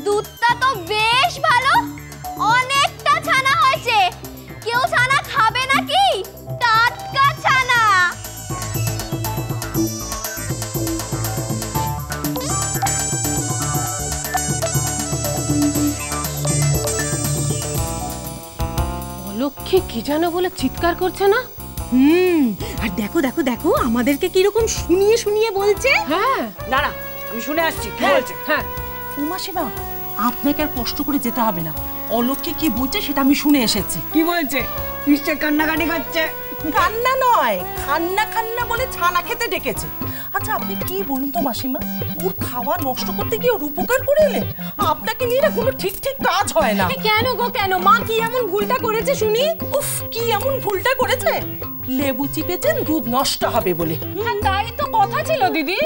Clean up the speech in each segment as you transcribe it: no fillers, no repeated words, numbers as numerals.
দুধটা তো বেশ ভালো, অনেকটা ছানা হয়েছে। কেউ ছানা খাবে নাকি? টাটকা ছানা। অলক্ষী কি জানো বলে চিৎকার করছে না? আর দেখো দেখো দেখো আমাদেরকে কিরকম শুনিয়ে শুনিয়ে বলছে। হ্যাঁ, না না, আমি শুনে আসছি কি বলছে। হ্যাঁ, উমাসীমা, আপনাকে আর কষ্ট করে যেতে হবে না। অলক্ষী কি বলছে সেটা আমি শুনে এসেছি। কি বলছে? নিশ্চয় কান্নাকাটি করছে। কান্না নয়, খান্না খান্না বলে ছানা খেতে ডেকেছে। আচ্ছা আপনি কি বলুন তো মাসিমা, ওর খাওয়া নষ্ট করতে গিয়ে ওর উপকার করে এলেন? আপনাকে নিয়ে না কোনো ঠিক ঠিক কাজ হয় না। কেন গো কেন? মা কি এমন ভুলটা করেছে শুনি? উফ, কি এমন ভুলটা করেছে? লেবু চিপেছেন দুধ নষ্ট হবে বলে। তাই তো কথা ছিল দিদি।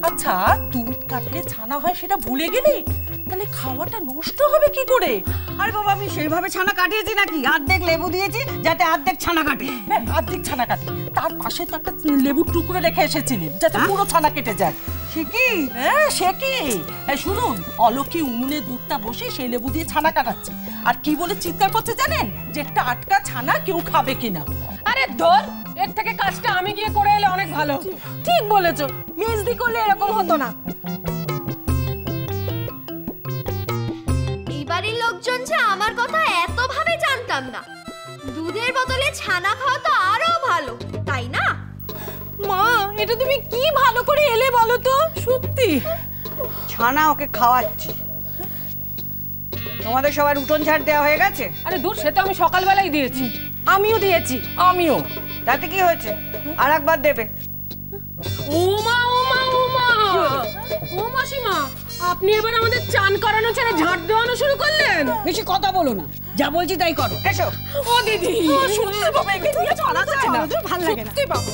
আচ্ছা, দুধ কাটলে ছানা হয় সেটা ভুলে গেলি? তাহলে খাওয়াটা নষ্ট হবে কি করে? আরে বাবা, আমি সেইভাবে ছানা কাটিয়েছি নাকি? অর্ধেক লেবু দিয়েছি যাতে অর্ধেক ছানা কাটে। হ্যাঁ, অর্ধেক ছানা কাটে। তার পাশে তো একটা লেবুর টুকরো রেখে এসেছিলেন যাতে পুরো ছানা কেটে যায়। সে কি? হ্যাঁ, সে কি? শুনুন, অলক্ষী উনুনে দুধটা বসে সেই লেবু দিয়ে ছানা কাটাচ্ছে। আর কি বলে চিৎকার করছে জানেন? যে টাটকা ছানা কেউ খাবে কিনা। আরে ধর, এর থেকে কাজটা আমি গিয়ে করে এলে অনেক ভালো হতো। ঠিক বলেছো, মেজদি করলে এরকম হতো না। এই বাড়ির লোকজন যে আমার কথা এত ভাবে জানতাম না। দুধের বদলে ছানা খাওয়া তো আরো ভালো, তাই না? মা, এটা তুমি কি ভালো করে এলে বলো তো? সত্যি ছানা ওকে খাওয়াচ্ছি। তোমাদের সবার উঠোন ঝাড় দেওয়া হয়ে গেছে? আরে দূর, সে তো আমি সকালবেলাই দিয়েছি। আমিও দিয়েছি। আমিও। তাতে কি হয়েছে? আর একবার দেবে। ওমা ওমা ওমা, ও মাসিমা, আপনি এবার আমাদের চান করানো ছেড়ে ঝাড় দেওয়ানো শুরু করলেন। বেশি কথা বলো না, যা বলছি তাই করো। এসো। ও দিদি, সত্যি বাবা, একে নিয়ে চলা যায় না। ভালো লাগে না। সত্যি বাবা।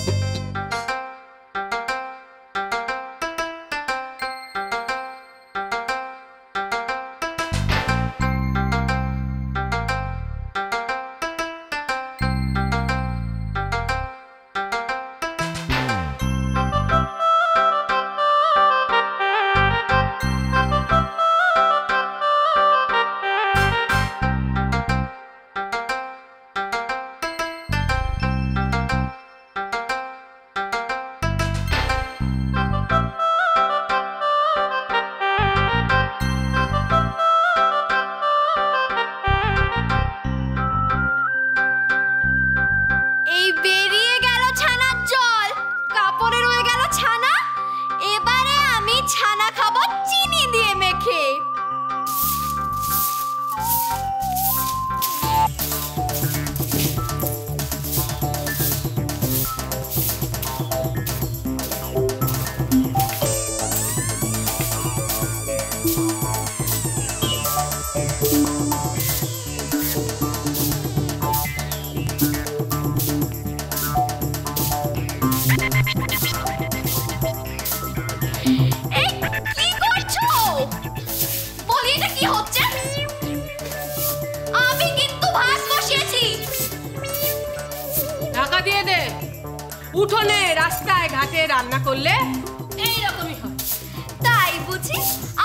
এই বেরিয়ে গেল ছানার জল, কাপড়ে রয়ে গেল ছানা। এবারে আমি ছানা খাবো চিনি দিয়ে মেখে। এই কি করছো? বলি এটা কি হচ্ছে? আমি কিন্তু ভাত বসিয়েছি। ঢাকা দিয়ে দে। উঠোনে রাস্তায় ঘাটে রান্না করলে এইরকমই হয়। তাই বুঝি?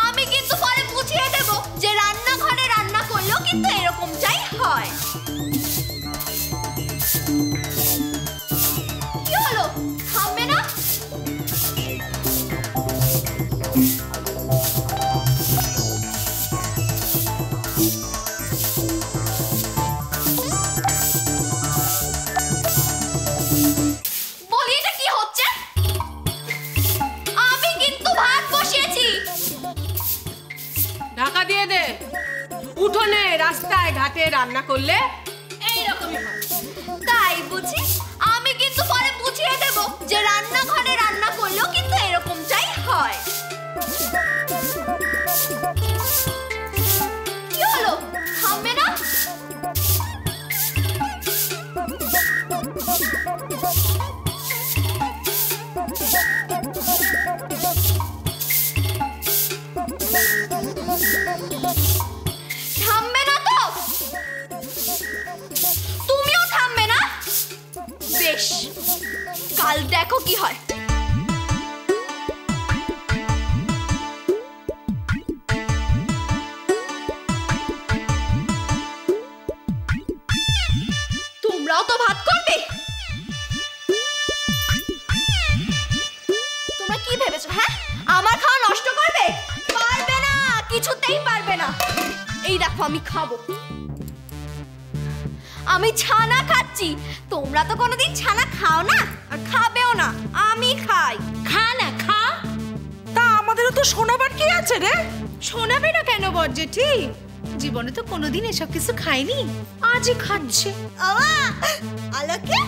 আমি কিন্তু পরে বুঝিয়ে দেব যে রান্নাঘরে রান্না করলেও কিন্তু এরকমটাই হয়। কি হলো? থামবে না? বলি এটা কি হচ্ছে? আমি কিন্তু ভাত বসিয়েছি। ঢাকা দিয়ে দে। উঠোনে রাস্তায় ঘাটে রান্না করলে এইরকমই হয়। তাই বুঝি? আমি কিন্তু পরে বুঝিয়ে দেব যে রান্নাঘরে রান্না করলেও কিন্তু এরকমটাই হয়। কি হলো? থামবে না? থামবে না তো? তুমিও থামবে না? বেশ, কাল দেখো কি হয়। এই দেখো আমি খাবো। আমি ছানা খাচ্ছি। তোমরা তো কোনোদিন ছানা খাও না আর খাবেও না, আমি খাই। খা না, খা। তা আমাদেরও তো শোনাবার কি আছে রে? শোনাবে না কেন বড়জেঠি? জীবনে তো কোনোদিন এসব কিছু খাইনি, আজই খাচ্ছে। আলোকে,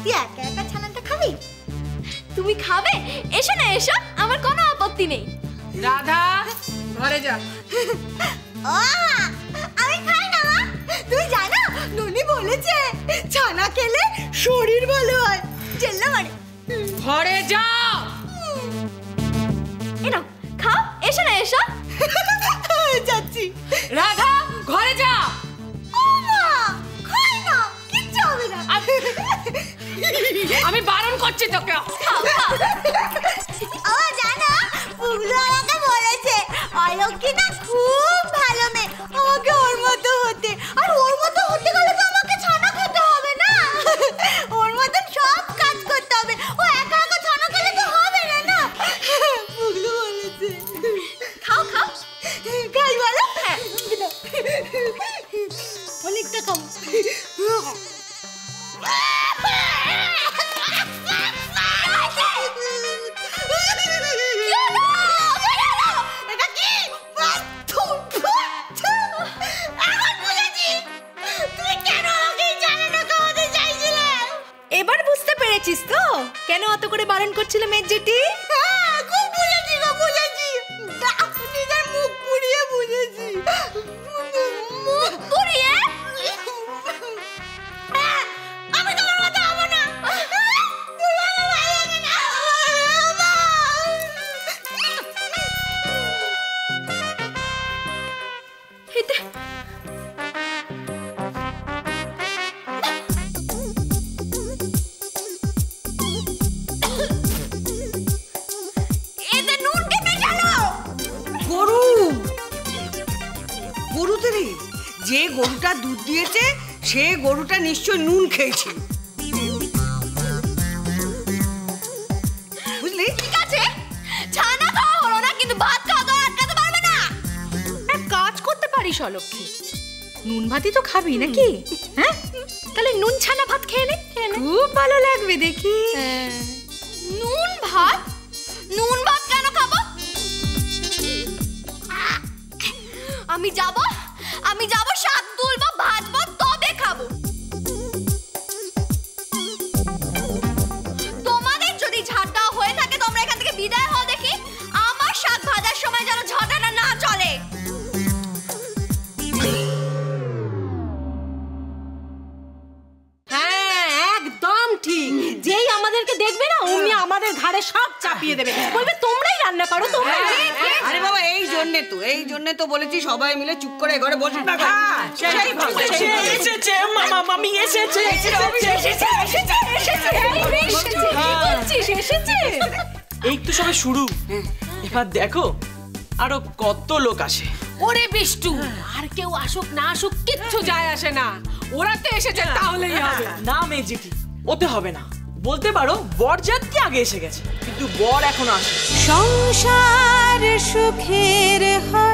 তুই একা একা ছানাটা খাবি? তুমি খাবে? এসো না এসো, আমার কোনো আপত্তি নেই। রাধা, ঘরে যা। আমি খাই না মা। তুমি জানো ননি বলেছে ছানা খেলে শরীর ভালো হয়। চেল্লা মানে ঘরে যা। এনো খাও, এসো না এসো। যাচ্ছি। রাধা, ঘরে যা। মা খাই না, কিচ্ছু হবে না। আমি বারণ করছি তোকে। খাও খাও। ও জানো পুগলু আমাকে বলেছে অলক্ষী না খুব ভালো মেয়ে, আমাকে ওর মতো হতে। আর ওর মতো হতে গেলে তো আমাকে ছানা খেতে হবে না, ওর মতন সব কাজ করতে হবে। ও একা একা ছানা খেলে তো হবে না না। পুগলু বলেছে। খাও খাও। খাই বলো? হ্যাঁ অনেকটা খাও। এবার বুঝতে পেরেছিস তো কেন অত করে বারণ করছিল মেজ জেঠি? খুব বুঝেছি গো, বুঝেছি। নিজের মুখ পুড়িয়ে বুঝেছি। মুখ পুড়িয়ে? আমি তোমার মতো হবো না। এতে নুন কে মেশালো? গরু গরুতে রে, যে গরুটা দুধ দিয়েছে সে গরুটা নিশ্চয় নুন খেয়েছে, বুঝলি? ঠিক আছে, ছানা খাওয়া হলো না, কিন্তু ভাত খাওয়া তো আটকাতে পারবে না। এক কাজ করতে পারিস অলক্ষী, নুন ভাতই তো খাবি নাকি? হ্যাঁ, তাহলে নুন ছানা ভাত খেয়ে নে, খুব ভালো লাগবে দেখি। নুন ভাত? নুন ভাত কেন খাবো? আমি যাব শাক তুলবো, ভাজবো, তবে খাবো। তোমাদের যদি ঝাঁটা হয়ে থাকে তোমরা এখান থেকে বিদায় হও দেখি। আমার শাক ভাজার সময় যেন ঝাঁটাটা না চলে। হ্যাঁ, একদম ঠিক। যেই আমাদেরকে দেখবে না অমনি আমাদের ঘাড়ে সব চাপিয়ে দেবে, বলবে তোমরাই রান্না করো, তোমরাই। আরে বাবা, এই জন্যে তো বলেছি সবাই মিলে চুপ করে ঘরে বসে থাকা। এসেছে মামা মামি এসেছে। এই তো সবে শুরু, এবার দেখো আরো কত লোক আসে। ওরে বিষ্টু, আর কেউ আসুক না আসুক কিচ্ছু যায় আসে না, ওরা তো এসেছে তাহলেই হবে। না মেজিটি, ওতে হবে না। বলতে পারো বরযাত্রী আগে এসে গেছে, কিন্তু বর এখনো আসে। সংসার সুখের হয়।